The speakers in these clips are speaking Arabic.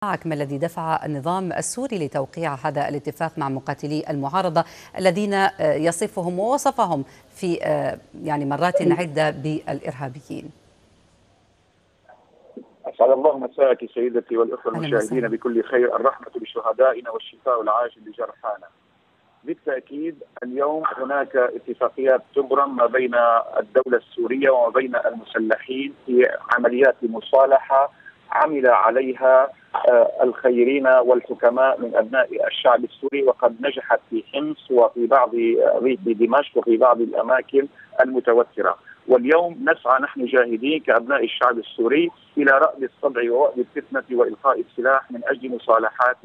ما الذي دفع النظام السوري لتوقيع هذا الاتفاق مع مقاتلي المعارضة الذين يصفهم ووصفهم في مرات عدة بالإرهابيين؟ أسعد الله مساءك سيدتي والأخوة المشاهدين بكل خير. الرحمة لشهدائنا والشفاء العاجل لجرحانا. بالتأكيد اليوم هناك اتفاقيات تبرم ما بين الدولة السورية وما بين المسلحين في عمليات مصالحة عمل عليها الخيرين والحكماء من أبناء الشعب السوري، وقد نجحت في حمص وفي بعض ريف دمشق وفي بعض الأماكن المتوترة. واليوم نسعى نحن جاهدين كأبناء الشعب السوري إلى رأب الصدع ووأد الفتنة وإلقاء السلاح من أجل مصالحات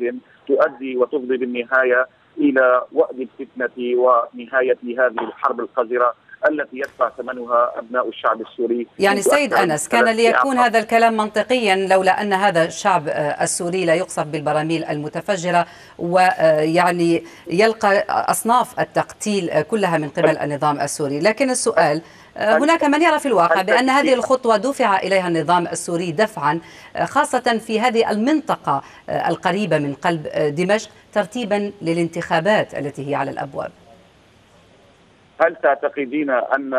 تؤدي وتفضي بالنهاية إلى وأد الفتنة ونهاية هذه الحرب القذرة التي يدفع ثمنها أبناء الشعب السوري. يعني سيد أنس، كان ليكون هذا الكلام منطقيا لولا أن هذا الشعب السوري لا يقصف بالبراميل المتفجرة ويعني يلقى أصناف التقتيل كلها من قبل النظام السوري. لكن السؤال، هناك من يرى في الواقع بأن هذه الخطوة دفع إليها النظام السوري دفعا، خاصة في هذه المنطقة القريبة من قلب دمشق، ترتيبا للانتخابات التي هي على الأبواب. هل تعتقدين أن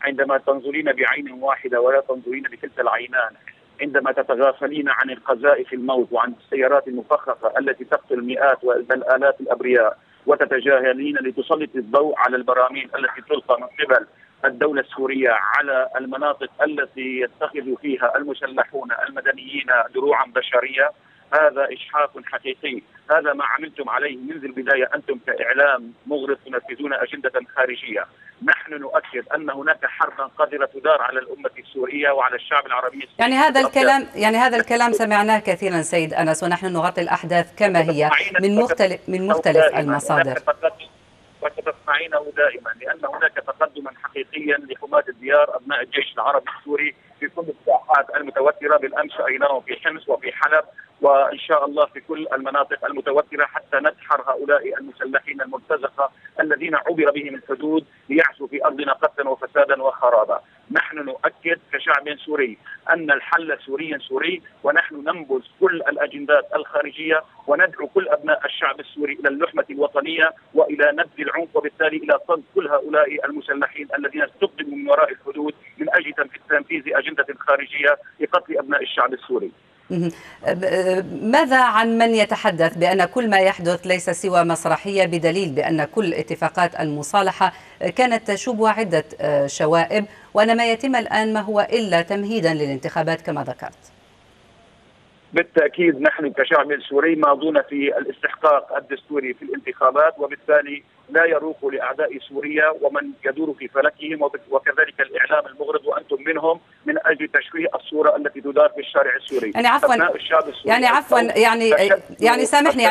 عندما تنظرين بعين واحدة ولا تنظرين بكلتا العينان، عندما تتغافلين عن القذائف الموت وعن السيارات المفخخة التي تقتل مئات بل آلاف الأبرياء، وتتجاهلين لتسلط الضوء على البراميل التي تلقى من قبل الدولة السورية على المناطق التي يتخذ فيها المسلحون المدنيين دروعا بشرية؟ هذا إجحاف حقيقي. هذا ما عملتم عليه منذ البداية أنتم كإعلام مغرض تنفذون أجندة خارجية. نحن نؤكد أن هناك حربا قذرة تدار على الأمة السورية وعلى الشعب العربي. يعني هذا الكلام سمعناه كثيرا سيد أنس، ونحن نغطي الأحداث كما هي من مختلف المصادر. وستسمعينه دائما، لأن هناك تقدما حقيقيا لحماة الديار أبناء الجيش العربي السوري في كل الساحات المتوترة. بالأمس رأيناهم في حمص وفي حلب، وإن شاء الله في كل المناطق المتوترة، حتى ندحر هؤلاء المسلحين المرتزقة الذين عبر بهم الحدود ليعثوا في أرضنا قتلا وفسادا وخرابا. نحن نؤكد كشعب سوري أن الحل سوري، ونحن ننبذ كل الأجندات الخارجية وندعو كل أبناء الشعب السوري إلى اللحمة الوطنية وإلى نبذ العنف، وبالتالي إلى صد كل هؤلاء المسلحين الذين استخدموا من وراء الحدود من أجل تنفيذ أجندة خارجية لقتل أبناء الشعب السوري. ماذا عن من يتحدث بأن كل ما يحدث ليس سوى مسرحية، بدليل بأن كل اتفاقات المصالحة كانت تشوب عدة شوائب، وأن ما يتم الآن ما هو إلا تمهيدا للانتخابات كما ذكرت؟ بالتأكيد نحن كشعب سوري ماضون في الاستحقاق الدستوري في الانتخابات، وبالتالي لا يروق لأعداء سوريا ومن يدور في فلكهم، وكذلك الإعلام المغرض وأنتم منهم، من أجل تشويه الصورة التي تدار في الشارع السوري. يعني سامحني،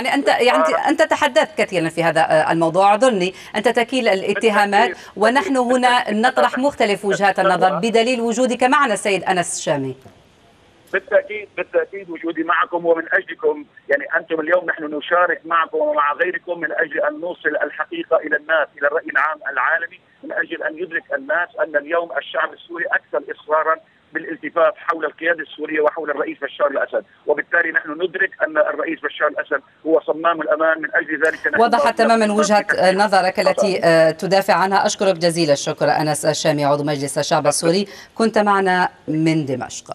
أنت تحدثت كثيرا في هذا الموضوع، أعذرني، أنت تكيل الاتهامات ونحن هنا نطرح مختلف وجهات النظر بدليل وجودك معنا السيد أنس الشامي. بالتأكيد وجودي معكم ومن أجلكم. يعني أنتم اليوم نحن نشارك معكم ومع غيركم من أجل أن نوصل الحقيقة إلى الناس، إلى الرأي العام العالمي، من أجل أن يدرك الناس أن اليوم الشعب السوري أكثر إصرارا بالالتفاف حول القيادة السورية وحول الرئيس بشار الأسد، وبالتالي نحن ندرك أن الرئيس بشار الأسد هو صمام الأمان. من أجل ذلك وضحت تماما وجهة نظرك التي تدافع عنها. أشكرك جزيل الشكر أنس الشامي، عضو مجلس الشعب السوري، كنت معنا من دمشق.